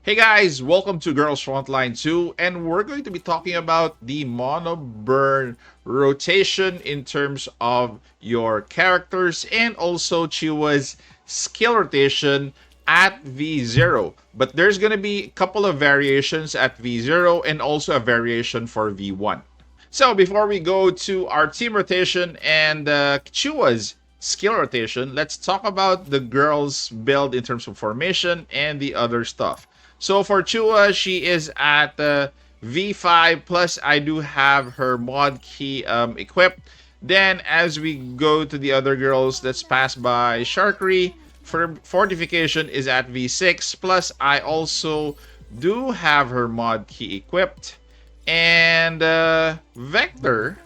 Hey guys, welcome to Girls Frontline 2, and we're going to be talking about the mono burn rotation in terms of your characters and also Qiuhua's skill rotation at V0. But there's going to be a couple of variations at V0 and also a variation for V1. So before we go to our team rotation and Qiuhua's skill rotation, let's talk about the girls' build in terms of formation and the other stuff. So for Qiuhua, she is at V5 plus. I do have her mod key equipped. Then as we go to the other girls, let's pass by Sharkry. For fortification is at V6 plus. I also do have her mod key equipped. And Vector,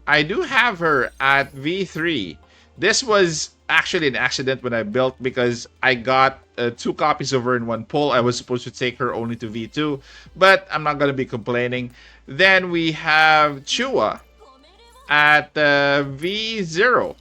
I do have her at V3. This was actually an accident when I built because I got two copies of her in one pull. I was supposed to take her only to V2, but I'm not going to be complaining. Then we have Qiuhua at V0.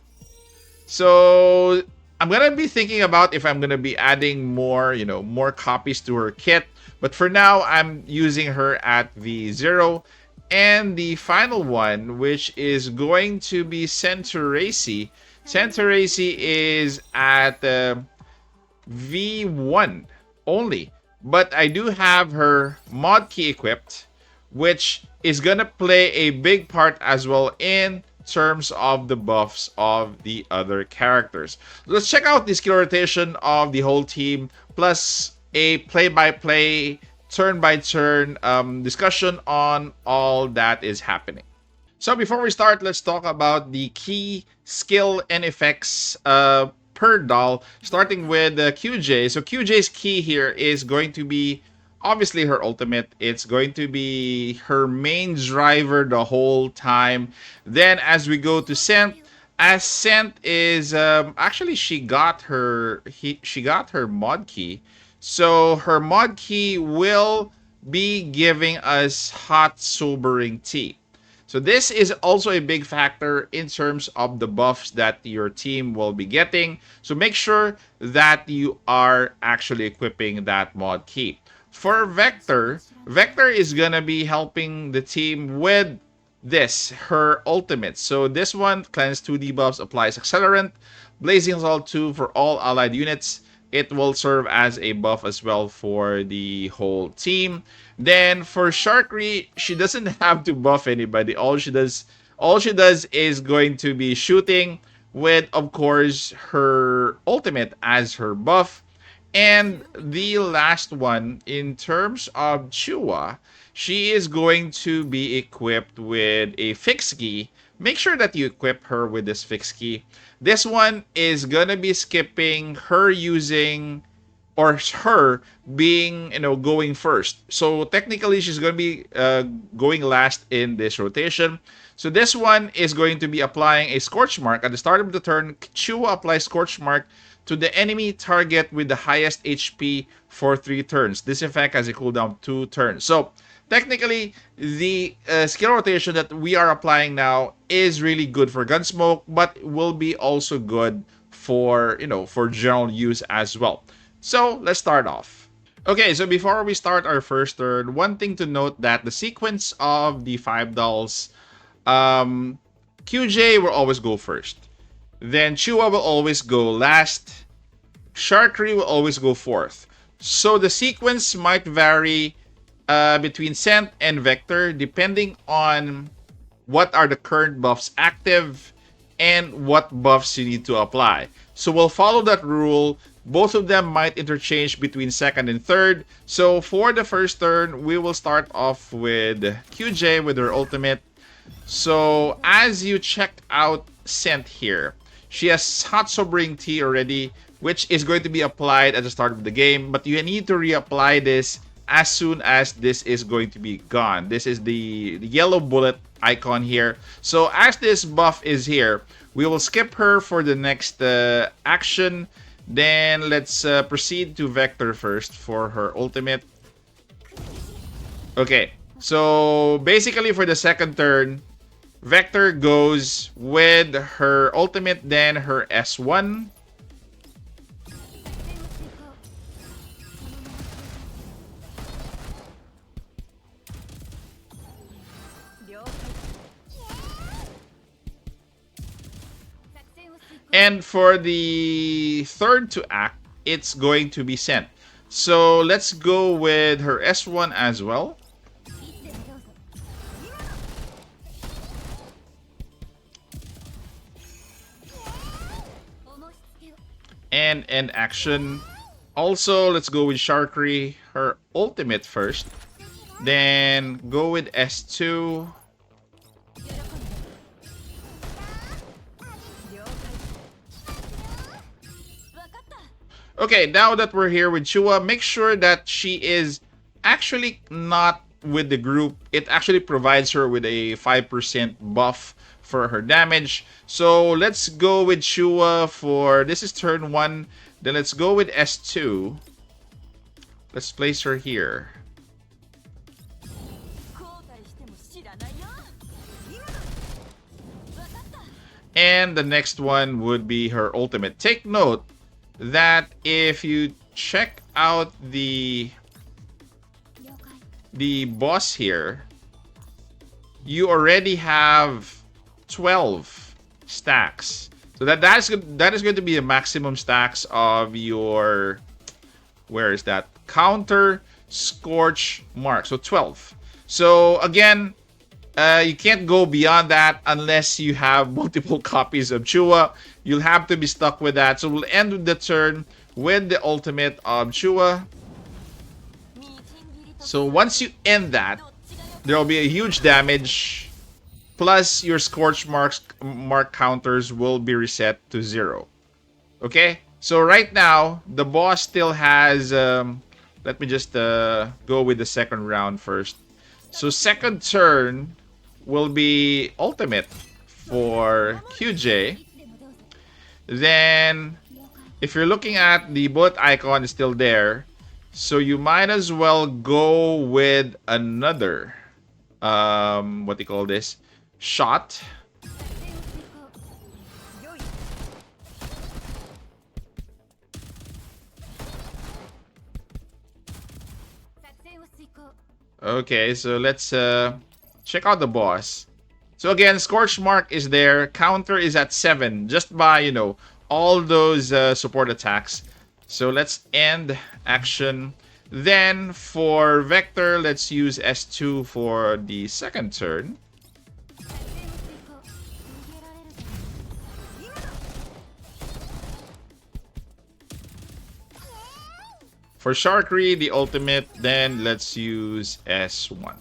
So I'm going to be thinking about if I'm going to be adding more, more copies to her kit. But for now, I'm using her at V0. And the final one, which is going to be Centuracy. Centuracy is at V1 only. But I do have her mod key equipped, which is going to play a big part as well in terms of the buffs of the other characters. Let's check out the skill rotation of the whole team, plus a play-by-play, turn-by-turn discussion on all that is happening. So before we start, let's talk about the key skill and effects per doll, starting with QJ. So QJ's key here is going to be obviously her ultimate. It's going to be her main driver the whole time. Then as we go to Scent, as Scent is actually she got her mod key. So her mod key will be giving us hot sobering tea. So this is also a big factor in terms of the buffs that your team will be getting. So make sure that you are actually equipping that mod key. For Vector, Vector is gonna be helping the team with this, her ultimate. So this one, cleanse 2 debuffs, applies accelerant, blazing assault 2 for all allied units. It will serve as a buff as well for the whole team. Then for Sharkry, she doesn't have to buff anybody. All she does is going to be shooting with, of course, her ultimate as her buff. And the last one, in terms of Qiuhua, she is going to be equipped with a fixed key. Make sure that you equip her with this fixed key. This one is gonna be skipping her using or her being going first. So technically she's going to be going last in this rotation. So this one is going to be applying a scorch mark at the start of the turn. Qiuhua applies scorch mark to the enemy target with the highest HP for 3 turns. This effect has a cooldown of 2 turns. So technically the skill rotation that we are applying now is really good for Gunsmoke, but will be also good for for general use as well. So let's start off. Okay, so before we start our first turn, one thing to note that the sequence of the 5 dolls, QJ will always go first. Then Qiuhua will always go last. Sharkry will always go fourth. So the sequence might vary between Scent and Vector depending on what are the current buffs active and what buffs you need to apply. So we'll follow that rule. Both of them might interchange between second and third. So for the first turn, we will start off with QJ with her ultimate. So as you check out Scent here, she has Hot Sobering Tea already, which is going to be applied at the start of the game. But you need to reapply this as soon as this is going to be gone. This is the yellow bullet icon here. So as this buff is here, we will skip her for the next action. Then let's proceed to Vector first for her ultimate. Okay, so basically for the second turn, Vector goes with her ultimate, then her S1. And for the third to act, it's going to be sent. So let's go with her S1 as well. And end action. Also, let's go with Sharkry, her ultimate first. Then go with S2. Okay, now that we're here with Qiuhua, make sure that she is actually not with the group. It actually provides her with a 5% buff for her damage. So let's go with Qiuhua for, this is turn 1. Then let's go with S2. Let's place her here. And the next one would be her ultimate. Take note that if you check out the boss here, you already have 12 stacks. So that is going to be the maximum stacks of your, where is that? Counter Scorch Mark. So 12. So again, you can't go beyond that unless you have multiple copies of Qiuhua. You'll have to be stuck with that. So we'll end the turn with the ultimate of Qiuhua. So once you end that, there will be a huge damage. Plus your Scorch Mark counters will be reset to 0. Okay? So right now, the boss still has... let me just go with the second round first. So second turn will be ultimate for QJ. Then, if you're looking at the bullet icon is still there, so you might as well go with another, what do you call this? Shot. Okay, so let's check out the boss. So again, Scorch Mark is there. Counter is at 7 just by, you know, all those support attacks. So let's end action. Then for Vector, let's use S2 for the second turn. For Sharkry, the ultimate, then let's use S1.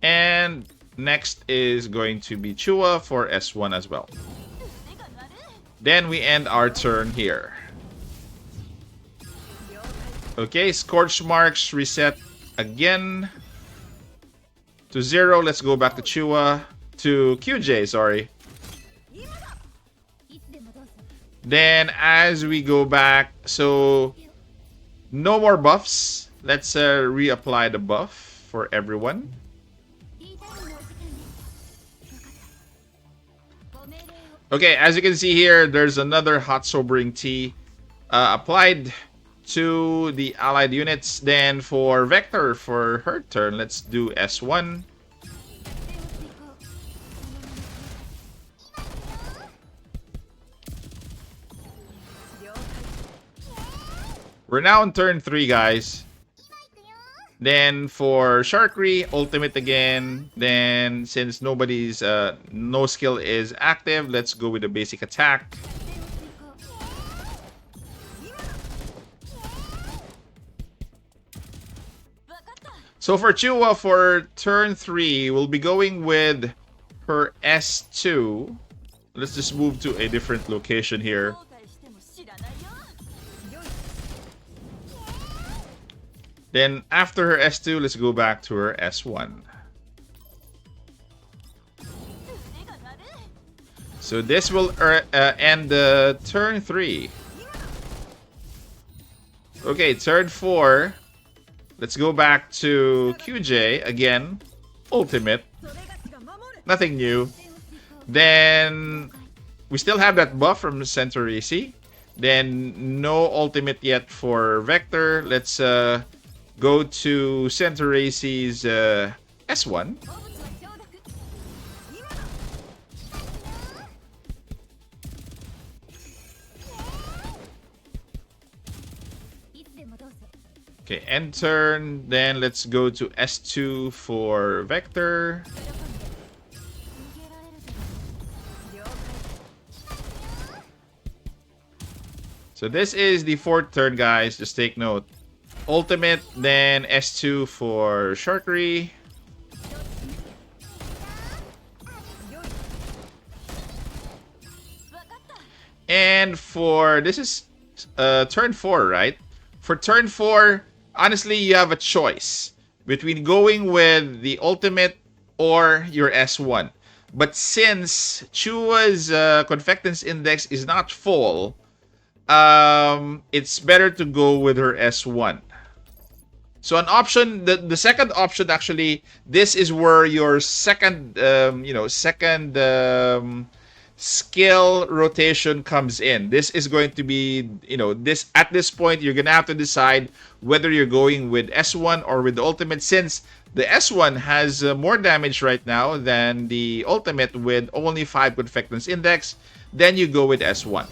And next is going to be Qiuhua for S1 as well. Then we end our turn here. Okay, Scorch Marks reset again to 0. Let's go back to Qiuhua. To QJ, sorry. Then as we go back, so no more buffs. Let's reapply the buff for everyone. Okay, as you can see here, there's another hot sobering tea applied to the allied units. Then for Vector, for her turn, let's do S1. We're now on turn 3, guys. Then for Sharkry, ultimate again. Then since nobody's no skill is active, let's go with the basic attack. So for Qiuhua, for turn 3, we'll be going with her S2. Let's just move to a different location here. Then after her S2, let's go back to her S1. So this will end turn 3. Okay, turn 4. Let's go back to QJ again. Ultimate. Nothing new. Then we still have that buff from Centurici. Then no ultimate yet for Vector. Let's go to Centaurese's S1. Okay, end turn. Then let's go to S2 for Vector. So this is the fourth turn, guys. Just take note. Ultimate, then S2 for Sharkery. And for this is turn 4, right? For turn 4, honestly, you have a choice between going with the ultimate or your S1. But since Qiuhua's Confectance Index is not full, it's better to go with her S1. So an option, the second option actually, this is where your second, second skill rotation comes in. This is going to be, this at this point, you're going to have to decide whether you're going with S1 or with the ultimate, since the S1 has more damage right now than the ultimate with only 5 Confectance Index. Then you go with S1.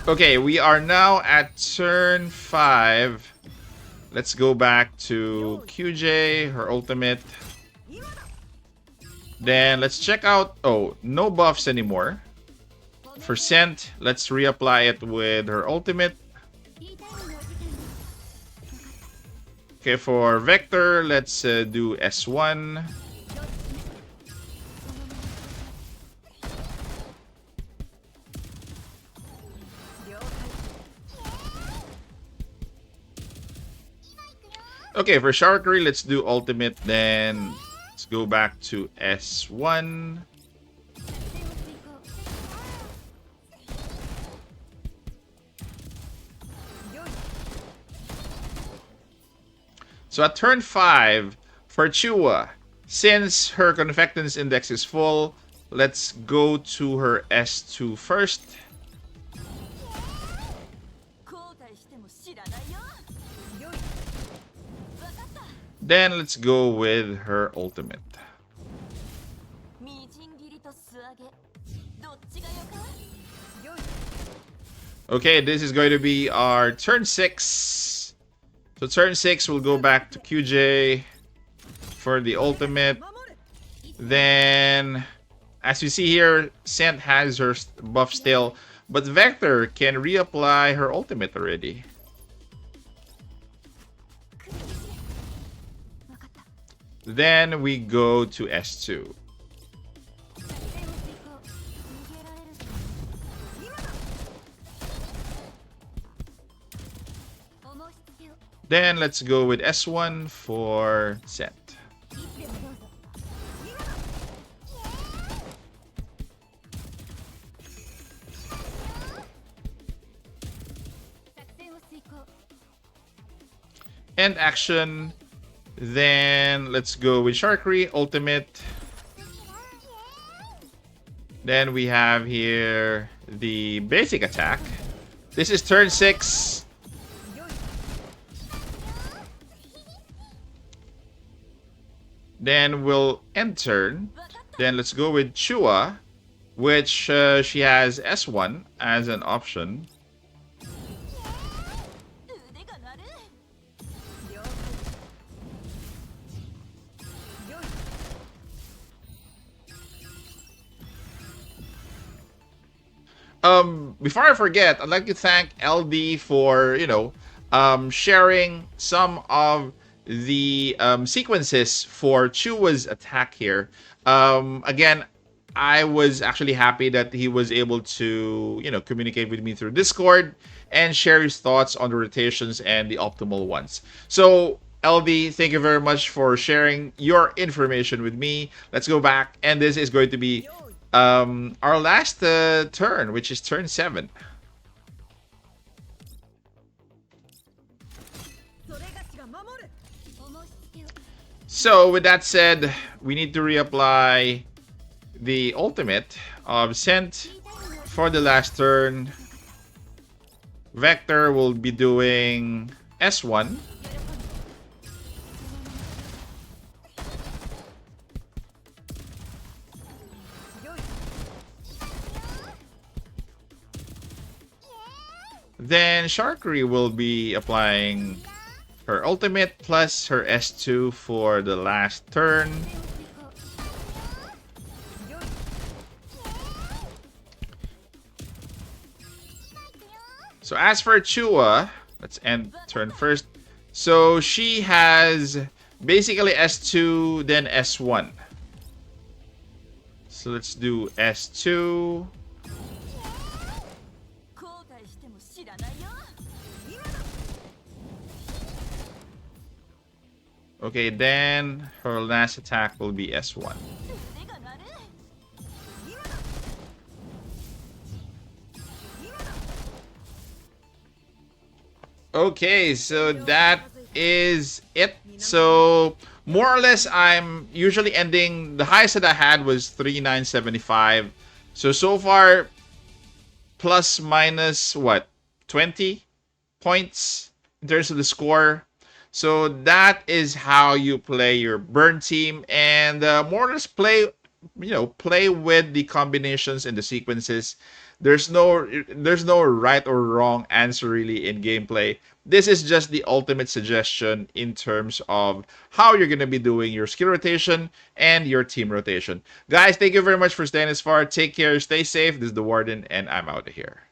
Okay, we are now at turn 5. Let's go back to QJ, her ultimate. Then let's check out... Oh, no buffs anymore. For Scent, let's reapply it with her ultimate. Okay, for Vector, let's do S1. Okay, for Sharkery, let's do ultimate. Then let's go back to S1. So at turn 5, for Qiuhua, since her Confectance Index is full, let's go to her S2 first. Then let's go with her ultimate. Okay, this is going to be our turn 6. So turn 6, we'll go back to QJ for the ultimate. Then, as you see here, Scent has her buff still, but Vector can reapply her ultimate already. Then we go to S2. Then let's go with S1 for Scent. End action. Then let's go with Sharkery, ultimate. Then we have here the basic attack. This is turn 6. Then we'll end turn. Then let's go with Qiuhua, which she has S1 as an option. Before I forget, I'd like to thank LD for, sharing some of the sequences for Qiuhua's attack here. Again, I was actually happy that he was able to, communicate with me through Discord and share his thoughts on the rotations and the optimal ones. So, LD, thank you very much for sharing your information with me. Let's go back, and this is going to be our last turn, which is turn 7. So with that said, we need to reapply the ultimate of Scent. for the last turn, Vector will be doing S1. Then Sharkery will be applying her ultimate plus her S2 for the last turn. So as for Qiuhua, let's end turn first. So she has basically S2, then S1. So let's do S2. Okay, then her last attack will be S1. Okay, so that is it. So more or less, I'm usually ending. The highest that I had was 3975. So far, plus minus what, 20 points in terms of the score. So that is how you play your burn team, and more or less play with the combinations and the sequences. There's no right or wrong answer really in gameplay. This is just the ultimate suggestion in terms of how you're going to be doing your skill rotation and your team rotation. Guys, thank you very much for staying this far. Take care, stay safe. This is the Warden, and I'm out of here.